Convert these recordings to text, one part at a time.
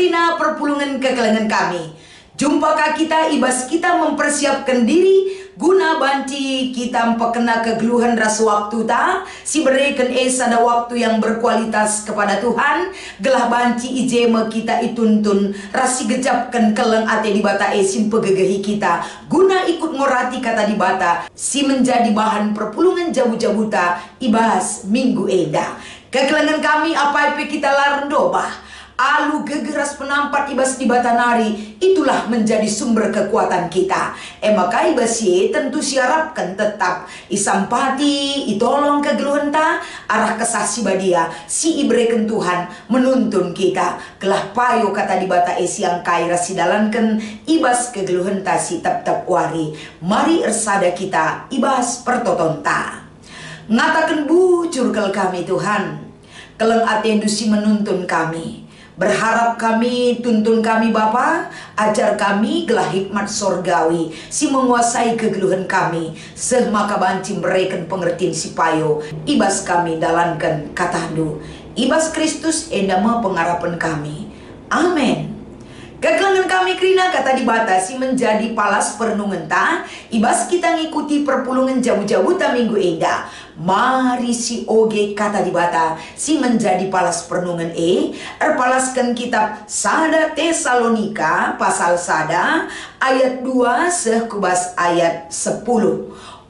kerina perpulungan kekelengan kami. Jumpakah kita ibas kita mempersiapkan diri guna banci kita empekena kegeluhan ras waktu ta si berikan ada waktu yang berkualitas kepada Tuhan gelah banci ijeme kita ituntun rasi gejapkan keleng ate di bata esim pegegehi kita guna ikut ngorati kata di bata si menjadi bahan perpulungan jabu-jabuta ibas minggu eda kekelengan kami apa kita larendobah alu gegeras penampat ibas di batanari itulah menjadi sumber kekuatan kita. Maka ibas tentu siarapkan tetap isampati itolong kegeluhan ta arah kesasi badia si ibreken Tuhan menuntun kita kelah payo kata di bata yang kaira sidalankan ibas kegeluhan ta si tap wari mari ersada kita ibas pertotonta ngatakan bujur kel kami Tuhan keleng atendu si menuntun kami. Berharap kami, tuntun kami Bapa, ajar kami gelah hikmat sorgawi, si menguasai kegeluhan kami, semaka banci mereken pengertian si payo, ibas kami dalankan katandu, ibas Kristus endama pengarapan kami. Amin. Kekelengan kami kerina kata dibatasi menjadi palas pernungan ta ibas kita ngikuti perpulungan jabu-jabu ta minggu eda mari si oge kata dibata si menjadi palas pernungan erpalaskan kitab Sada Tesalonika pasal sada ayat 2 sekubas ayat 10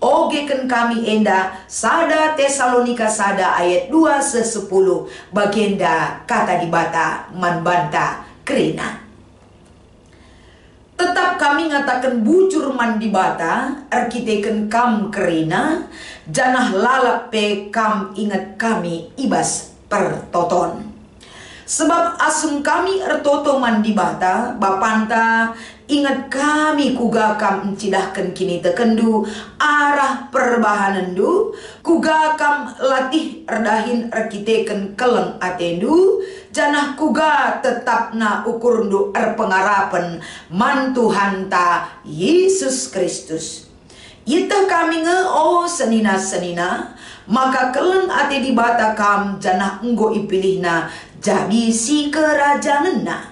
oge ken kami enda Sada Tesalonika sada ayat 2 se-10 bagenda kata dibata manbanta kerina. Tetap kami ngatakan bujur mandi bata, arkiteken kam kerina, janah lalap pe kam ingat kami ibas pertoton. Sebab asum kami ertoto mandi bata, bapanta ingat kami kuga kam encidahkan kini tekendu arah perbahanendu, kuga kam latih erdahin arkiteken keleng atendu, janah kuga tetap na ukurndu erpengarapan mantuhan ta Yesus Kristus. Ita kami senina-senina maka keleng ate di bata kam janah enggo ipilihna jadi si kerajangenna.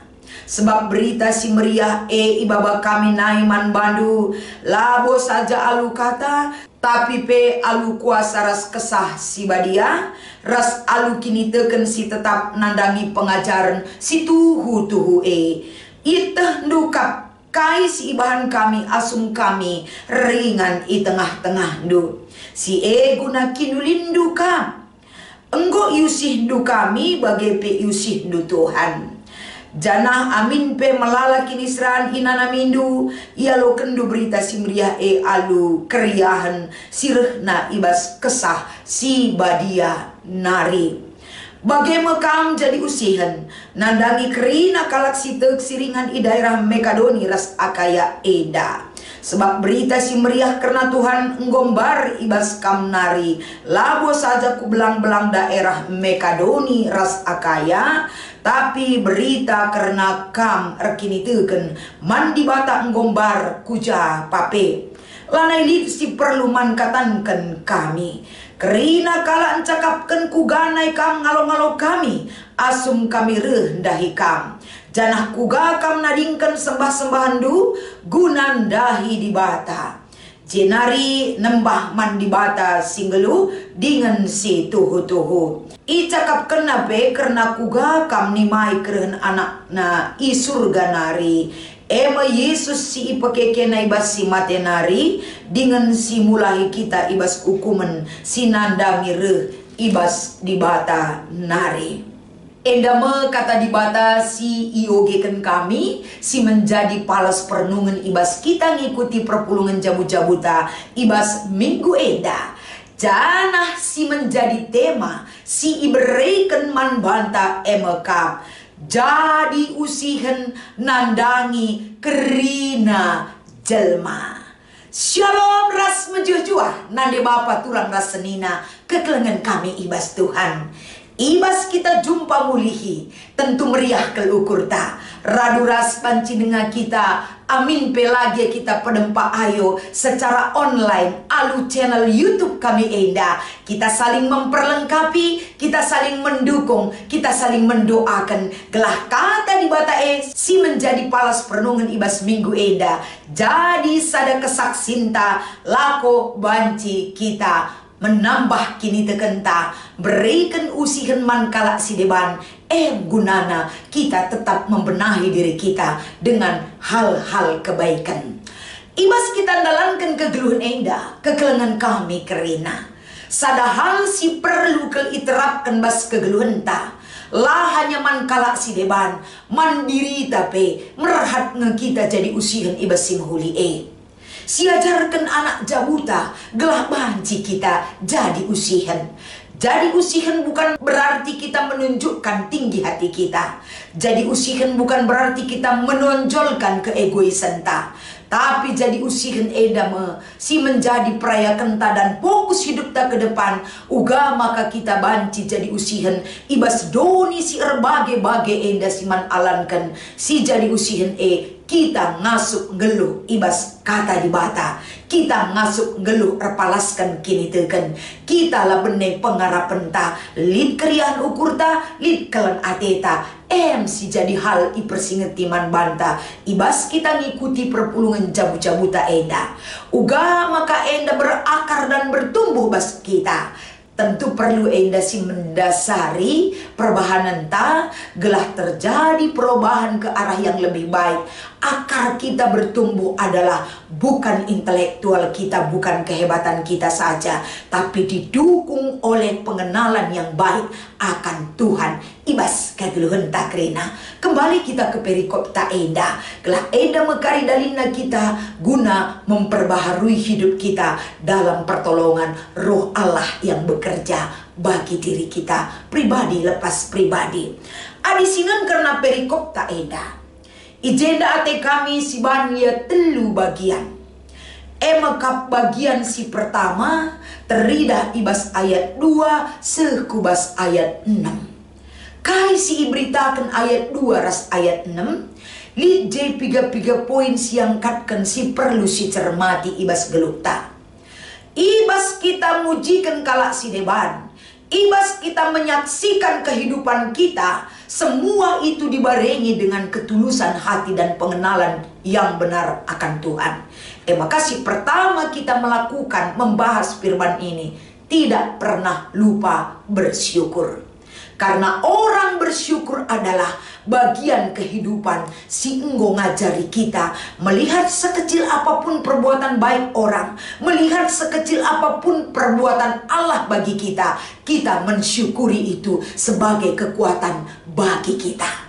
Sebab berita si meriah ibaba kami naiman bandu labo saja alu kata tapi pe alu kuasa ras kesah si badia ras alu kini teken si tetap nandangi pengajaran si tuhu itah ndukap kai si ibahan kami asum kami ringan i tengah-tengah ndu si guna kinulindu kam enggo yusih ndu kami bagai pe yusih ndu Tuhan. Janah amin pe melala kini seran inana mindu ia lo kendu berita si meriah alu keriahan sirehna ibas kesah si badia nari bagaimana kam jadi usihan nandangi kerina kalak sitek siringan i daerah Mekadoni ras akaya eda sebab berita si meriah karena Tuhan nggombar ibas kam nari labo saja ku belang-belang daerah Mekadoni ras akaya tapi berita karena kam erkini teken mandi bata nggombar kuja pape lanai lid si perluman katankan kami kerina kala encakapkan kuganai kam ngalo-ngalo kami asum kami rendahi kam janah kuga kam nadingkan sembah-sembahan du gunandahi di bata jenari nembah mandi bata singgelu dengan si tuhu-tuhu icakap kena be karena kuga kam nimai keren anak na i surga nari ema Yesus si ipekeke na ibas si matenari dengan si mulahi kita ibas hukuman si nandangi reh ibas di bata nari endama kata di bata si iogekan kami si menjadi palas pernungan ibas kita ngikuti perpulungan jabu-jabuta ibas minggu eda janah si menjadi tema si iberikan manbanta emekap jadi usihen nandangi kerina jelma. Shalom ras menjuah-juah nande bapa turang ras senina kekelengan kami ibas Tuhan Ibas kita jumpa mulihi, tentu meriah kelukur ta. Radu ras panci dengan kita, amin pelagi kita pedempa ayo secara online alu channel YouTube kami Enda. Kita saling memperlengkapi, kita saling mendukung, kita saling mendoakan. Gelah kata di bata si menjadi palas perenungan ibas minggu Enda. Jadi sada kesaksinta lako banci kita menambah kini tekenta berikan usihan man kalak si deban gunana kita tetap membenahi diri kita dengan hal-hal kebaikan. Ibas kita andalankan kegeluhan Enda kekelengan kami kerina sada hal si perlu iterapkan bas kegeluhan ta lah hanya man kalak si deban mandiri tapi merhat kita jadi usihan ibas si mahuli siajarkan anak jabuta gelah banci kita jadi usihan. Jadi usihan bukan berarti kita menunjukkan tinggi hati kita. Jadi usihan bukan berarti kita menonjolkan keegoisan ta. Tapi jadi usihan Enda si menjadi perayakan ta dan fokus hidup ta ke depan. Uga maka kita banci jadi usihan ibas doni si erbage-bage Enda si man alankan si jadi usihan kita ngasuk geluh ibas kata di bata. Kita ngasuk geluh erpalaskan kini teken. Kita lah benek pengarapan ta. Lid keriahan ukur ta, lid kelen ateta. Si jadi hal ipersingetiman banta. Ibas kita ngikuti perpulungan jabu-jabuta Enda. Uga maka Enda berakar dan bertumbuh bas kita. Tentu perlu Enda si mendasari perubahan ta gelah terjadi perubahan ke arah yang lebih baik. Akar kita bertumbuh adalah bukan intelektual kita, bukan kehebatan kita saja, tapi didukung oleh pengenalan yang baik akan Tuhan. Ibas kegeluhan tak kerina. Kembali kita ke perikop tak Enda. Gelah Enda mekari dalina kita guna memperbaharui hidup kita dalam pertolongan roh Allah yang bekerja bagi diri kita pribadi lepas pribadi. Adisinan karena perikop tak Enda. Ijenda ate kami si banya telu bagian. Emakap bagian si pertama teridah ibas ayat 2 sekubas ayat 6. Kai si iberitakan ayat 2 ras ayat 6. Lid J piga poin siang katkan si perlu si cermati ibas gelukta. Ibas kita mujikan kalak si deban. Ibas kita menyaksikan kehidupan kita. Semua itu dibarengi dengan ketulusan hati dan pengenalan yang benar akan Tuhan. Maka si pertama kita melakukan membahas firman ini, tidak pernah lupa bersyukur. Karena orang bersyukur adalah bagian kehidupan si enggo ngajari kita. Melihat sekecil apapun perbuatan baik orang, melihat sekecil apapun perbuatan Allah bagi kita, kita mensyukuri itu sebagai kekuatan bagi kita.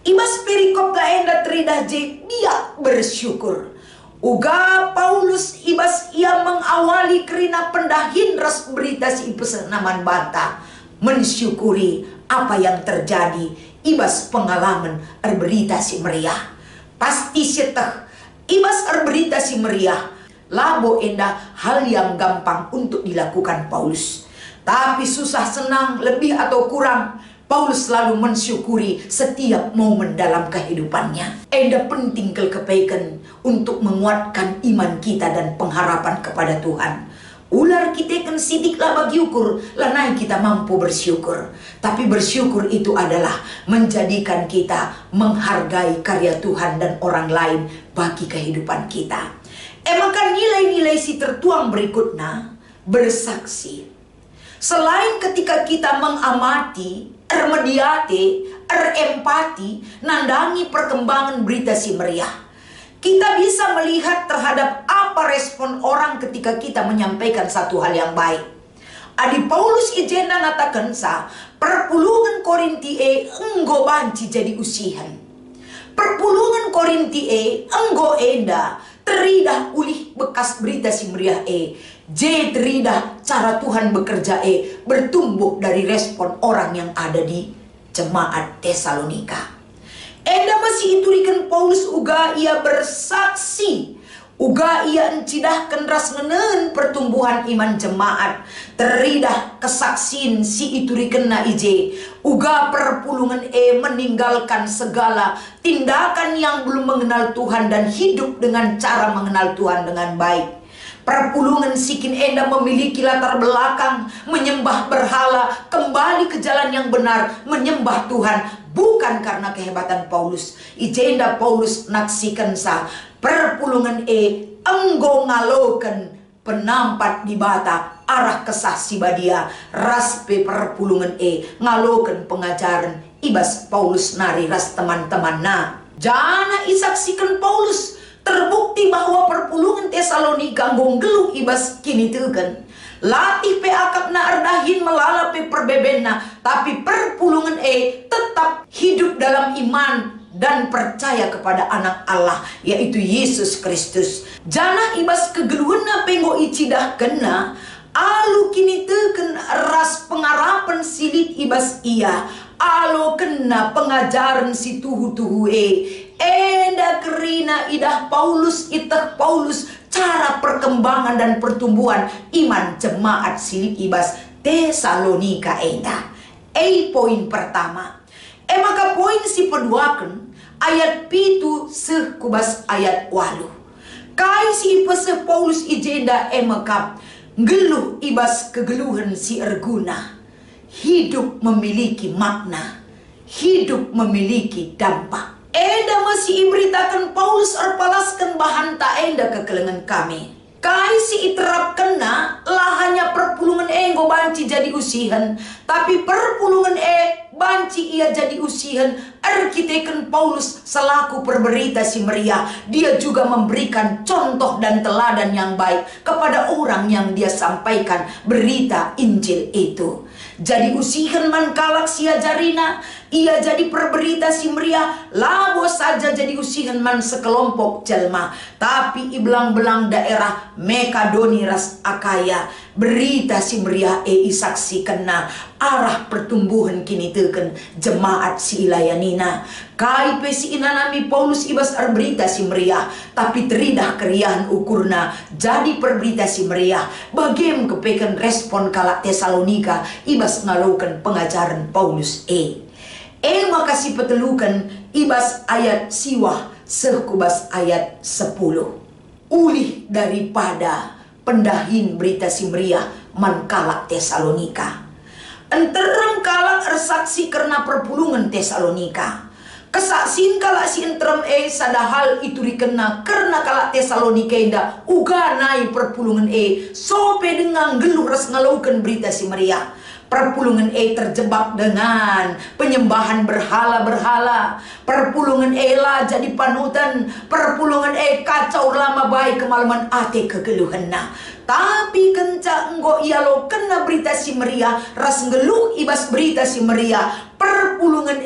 Ibas perikop la Enda teridah dia bersyukur. Uga Paulus ibas ia mengawali kerina pendahin ras berita si pesenaman banta. Mensyukuri apa yang terjadi. Ibas pengalaman berita si meriah. Pasti seteh ibas berita si meriah. Labo Enda hal yang gampang untuk dilakukan Paulus. Tapi susah senang lebih atau kurang, Paulus selalu mensyukuri setiap momen dalam kehidupannya. Enda penting kepaikan untuk menguatkan iman kita dan pengharapan kepada Tuhan. Ular kita kan sidiklah bagi ukur, lanai kita mampu bersyukur. Tapi bersyukur itu adalah menjadikan kita menghargai karya Tuhan dan orang lain bagi kehidupan kita. Maka nilai-nilai si tertuang berikutnya, bersaksi. Selain ketika kita mengamati, remediate, empati, nandangi perkembangan berita si meriah, kita bisa melihat terhadap apa respon orang ketika kita menyampaikan satu hal yang baik. Adi Paulus ijena ngatakan sa, perpulungan Korinti enggo banci jadi usihan. Perpulungan Korinti enggo Enda teridah ulih bekas berita si meriah teridah cara Tuhan bekerja bertumbuh dari respon orang yang ada di jemaat Tesalonika. Enda masih iturikan Paulus uga ia bersaksi Uga ia encidahkan ras ngenen pertumbuhan iman jemaat. Teridah kesaksin si ituri kena ije. Uga perpulungan meninggalkan segala tindakan yang belum mengenal Tuhan dan hidup dengan cara mengenal Tuhan dengan baik. Perpulungan sikin enda memiliki latar belakang menyembah berhala, kembali ke jalan yang benar, menyembah Tuhan. Bukan karena kehebatan Paulus. Ijenda Paulus naksikan sa perpulungan enggo ngaloken penampat di bata arah kesah si badia raspe perpulungan ngaloken pengajaran ibas Paulus nari ras teman-teman na. Jana isaksikan Paulus terbukti bahwa perpulungan Tesalonika nggonggeluh ibas kini teukeun. Latih pe akap na ardahin melala pe perbebenna, tapi perpulungan tetap hidup dalam iman dan percaya kepada anak Allah, yaitu Yesus Kristus. Jana ibas kegeluhna penggo icidah kena alu kini teukeun ras pengarapan silit ibas ia alo kena pengajaran si tuhu-tuhu enda kerina idah Paulus itah Paulus cara perkembangan dan pertumbuhan iman jemaat silit ibas Tesalonika enda. Poin pertama. Maka poin si peduakan ayat pitu seh kubas ayat walu. Kai si peseh Paulus ijenda maka geluh ibas kegeluhan si erguna. Hidup memiliki makna, hidup memiliki dampak. Enda masih iberitakan Paulus erpalaskan bahan tak enda kekelengan kami. Kai si iterap kena lah hanya perpulungan enggo banci jadi usihan, tapi perpulungan banci ia jadi usihan. Arkiteken Paulus selaku perberita si meriah, dia juga memberikan contoh dan teladan yang baik kepada orang yang dia sampaikan berita Injil itu. Jadi usihan man kalak sia jarina, ia jadi perberita si meriah, labo saja jadi usihan man sekelompok jelma. Tapi iblang-belang daerah Makedoni ras Akaya, berita si meriah isaksi kena arah pertumbuhan kini teukeun jemaat si ilayanina. Kai pe si inanami Paulus ibas berita si meriah, tapi teridah keriahan ukurna jadi perberita si meriah. Bagem kepeken respon kalak Tesalonika ibas ngalakukan pengajaran Paulus makasih petelukan ibas ayat siwah sekubas ayat 10. Ulih daripada pendahin berita si meriah man kalak Tesalonika. Enterem kalak ersaksi karena perpulungan Tesalonika. Kesaksin kalak si entrem sadahal itu dikena karena kalak Tesalonika indah uga nai perpulungan sope dengan geluh res ngalaukan berita si meriah. Perpulungan terjebak dengan penyembahan berhala-berhala. Perpulungan lah jadi panutan. Perpulungan kacau lama baik kemalaman ate kegeluhanna. Tapi kenca enggo ialo kena berita si meriah ras ngeluh ibas berita si meriah. Perpulungan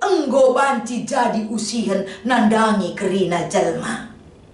enggo banci jadi usihan nandangi kerina jelma.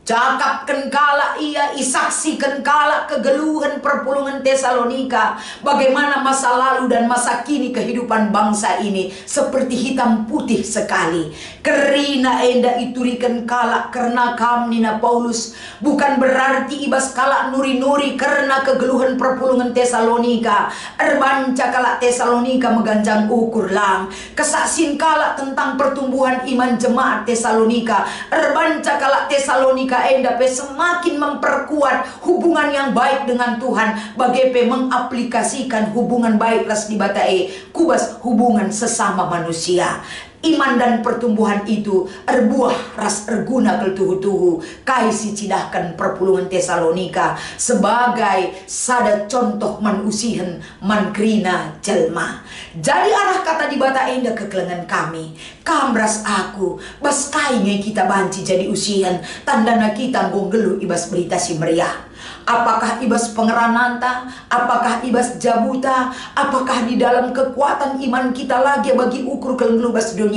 Cakapkan kala ia isaksikan kala kegeluhan perpulungan Tesalonika. Bagaimana masa lalu dan masa kini kehidupan bangsa ini seperti hitam putih sekali. Kerina enda iturikan kala karena kamnina Paulus. Bukan berarti ibas kala nuri-nuri karena kegeluhan perpulungan Tesalonika. Erbanca kala Tesalonika meganjang ukur lang. Kesaksin kala tentang pertumbuhan iman jemaat Tesalonika. Erbanca kala Tesalonika enda pe semakin memperkuat hubungan yang baik dengan Tuhan. Bagaimana mengaplikasikan hubungan baik ras di batae kubas hubungan sesama manusia. Iman dan pertumbuhan itu erbuah ras erguna keltuhu-tuhu. Kai si cidahkan perpulungan Tesalonika sebagai sada contoh man usihan man krina jelma. Jadi arah kata di bata enda kekelengan kami. Kamras aku bas kainnya kita banci jadi usihan. Tandana kita ngonggelu ibas berita si meriah. Apakah ibas pengerananta? Apakah ibas jabuta? Apakah di dalam kekuatan iman kita lagi bagi ukur kelelubas dunia?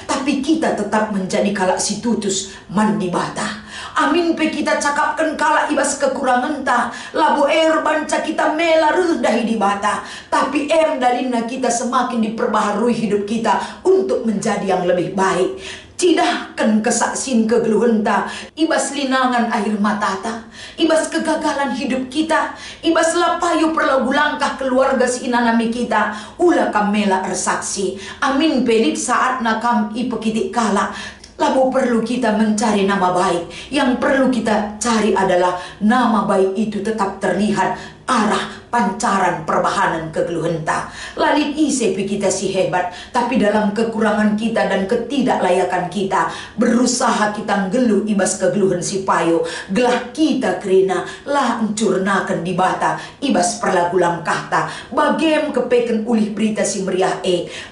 Tapi kita tetap menjadi kalak si tutus mandi bata. Amin pe kita cakapkan kala ibas kekurangan ta. Labu banca kita mela dahi di bata. Tapi dalina kita semakin diperbaharui hidup kita untuk menjadi yang lebih baik. cidahkan kesaksin kegeluhenta, ibas linangan air matata, ibas kegagalan hidup kita, ibas lapayo perlagu langkah keluarga si inanami kita, ulah kamela ersaksi. Amin pelik saat nakam ipekitik kala. Lalu perlu kita mencari nama baik. Yang perlu kita cari adalah nama baik itu tetap terlihat arah pancaran perbahanan kegeluhenta. Lalit isepi kita si hebat, tapi dalam kekurangan kita dan ketidaklayakan kita, berusaha kita ngeluh ibas kegeluhan si payo. Gelah kita kerina lah encurnakan di bata ibas perlagu langkahta. Bagem kepeken ulih berita si meriah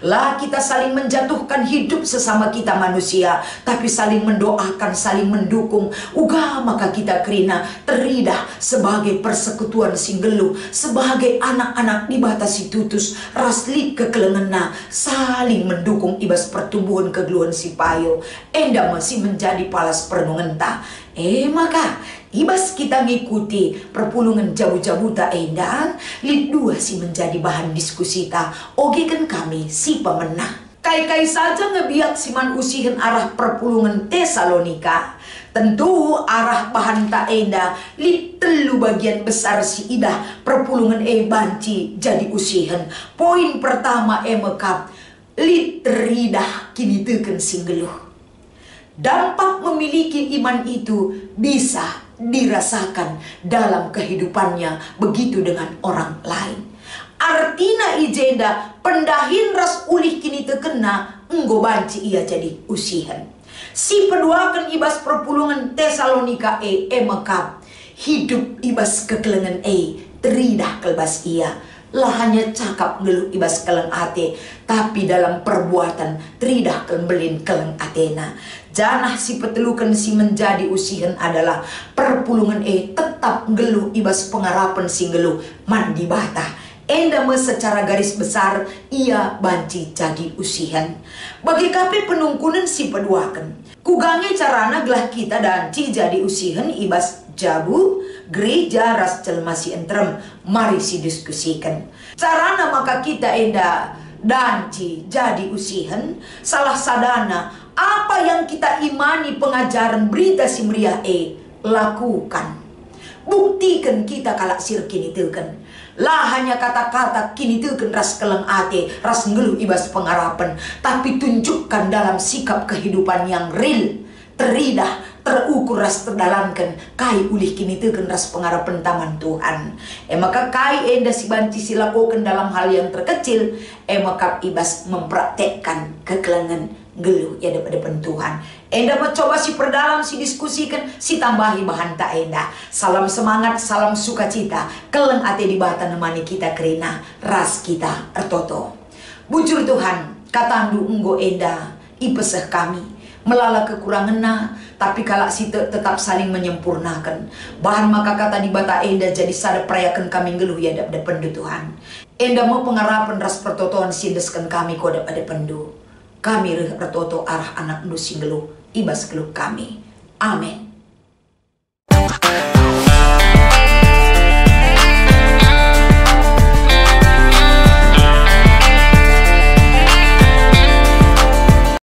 lah kita saling menjatuhkan hidup sesama kita manusia, tapi saling mendoakan, saling mendukung. Uga maka kita kerina teridah sebagai persekutuan si geluh, sebagai anak-anak di batasi tutus rasli kekelengena, saling mendukung ibas pertumbuhan kegeluhan si payo. Enda masih menjadi palas perenungenta. Maka ibas kita ngikuti perpulungan jabu-jabu tak enda, lid dua si menjadi bahan diskusi ta. Oke kan kami si pemenang. Kai-kai saja ngebiak siman usihin arah perpulungan Tesalonika. Tentu arah bahan tak enda li telu bagian besar si idah perpulungan banci jadi usihan. Poin pertama mekap li teridah kini teken singgeluh. Dampak memiliki iman itu bisa dirasakan dalam kehidupannya, begitu dengan orang lain. Artina ijenda pendahin ras ulih kini terkena enggo banci ia jadi usihan. Si peduakan ibas perpulungan Tesalonika mekap hidup ibas kekelengan teridah kelbas ia. Lah hanya cakap ngeluh ibas keleng ate, tapi dalam perbuatan teridah kelembelin keleng atena. Janah si petelukan si menjadi usihan adalah perpulungan tetap ngeluh ibas pengarapan si ngeluh mandi bata. Endama secara garis besar ia banci jadi usihan. Bagi kape penungkunan si peduakan, kugange carana gelah kita dan ci jadi usihan ibas jabu gereja ras celmasi entrem. Mari si diskusikan carana maka kita enda dan ci jadi usihan. Salah sadana apa yang kita imani pengajaran berita si meriah lakukan. Buktikan kita kalak sirkin itu kan. Lah hanya kata-kata kini teken ras keleng ate, ras ngeluh ibas pengarapan, tapi tunjukkan dalam sikap kehidupan yang real, teridah, terukur ras terdalankan, kai ulih kini teken ras pengarapan taman Tuhan. Maka kai enda si banci silakukan dalam hal yang terkecil, maka ibas mempraktekkan kekelengan geluh ya depan Tuhan. Enda mencoba si perdalam, si diskusikan, si tambahi bahan tak enda. Salam semangat, salam sukacita, keleng ate di bata nemani kita kerina, ras kita ertoto. Bujur Tuhan, katandu enggo enda, ipeseh kami, melala kekurangan tapi kalak si tetap saling menyempurnakan. Bahan maka kata di bata enda jadi sada perayakan kami geluh ya depan Tuhan. Enda mau pengarapan ras pertotoan sindeskan kami kode pada pendu. Kami retoto arah anak nu singgeluh ibas geluh kami. Amin.